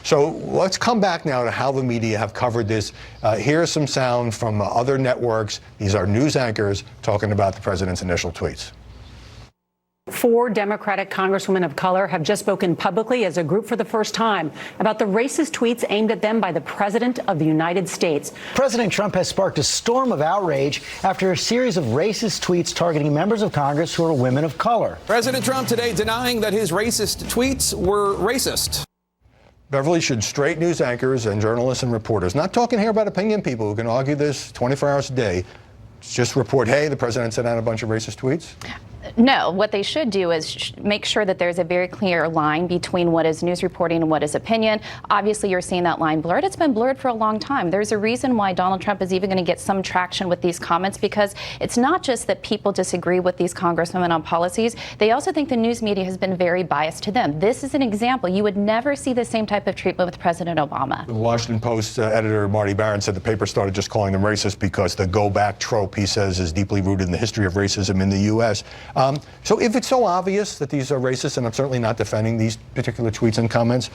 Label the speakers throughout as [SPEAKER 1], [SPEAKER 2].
[SPEAKER 1] So let's come back now to how the media have covered this. Here's some sound from other networks. These are news anchors talking about the president's initial tweets.
[SPEAKER 2] 4 Democratic congresswomen of color have just spoken publicly as a group for the first time about the racist tweets aimed at them by the President of the United States.
[SPEAKER 3] President Trump has sparked a storm of outrage after a series of racist tweets targeting members of Congress who are women of color.
[SPEAKER 4] President Trump today denying that his racist tweets were racist.
[SPEAKER 1] Beverly, should straight news anchors and journalists and reporters, not talking here about opinion people who can argue this 24 hours a day, just report, hey, the president sent out a bunch of racist tweets?
[SPEAKER 5] No, what they should do is make sure that there's a very clear line between what is news reporting and what is opinion. Obviously, you're seeing that line blurred. It's been blurred for a long time. There's a reason why Donald Trump is even going to get some traction with these comments, because it's not just that people disagree with these congresswomen on policies. They also think the news media has been very biased to them. This is an example. You would never see the same type of treatment with President Obama.
[SPEAKER 1] The Washington Post editor Marty Baron said the paper started just calling them racist because the go back trope, he says, is deeply rooted in the history of racism in the U.S. So if it's so obvious that these are racist, and I'm certainly not defending these particular tweets and comments,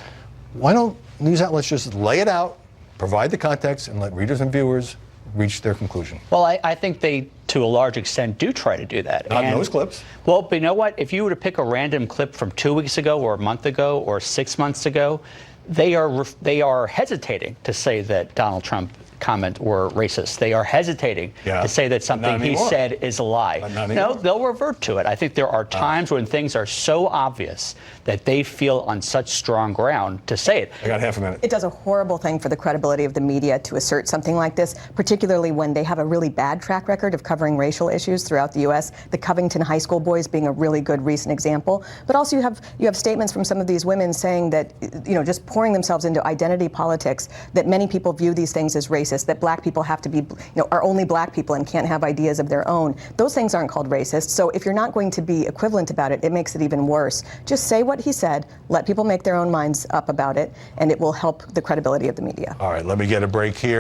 [SPEAKER 1] why don't news outlets just lay it out, provide the context, and let readers and viewers reach their conclusion?
[SPEAKER 6] Well, I think they, to a large extent, do try to do that.
[SPEAKER 1] Not in those clips.
[SPEAKER 6] Well, but you know what? If you were to pick a random clip from 2 weeks ago or a month ago or 6 months ago, they are hesitating to say that Donald Trump comment were racist. They are hesitating to say that something he said is a lie. No, they'll revert to it. I think there are times when things are so obvious that they feel on such strong ground to say it.
[SPEAKER 1] I got half a minute.
[SPEAKER 7] It does a horrible thing for the credibility of the media to assert something like this, particularly when they have a really bad track record of covering racial issues throughout the U.S. The Covington High School boys being a really good recent example. But also you have statements from some of these women saying that, just pouring themselves into identity politics, that many people view these things as racist, that black people have to be, are only black people and can't have ideas of their own. Those things aren't called racist. So if you're not going to be equivalent about it, it makes it even worse. Just say what he said, let people make their own minds up about it, and it will help the credibility of the media.
[SPEAKER 1] All right, let me get a break here.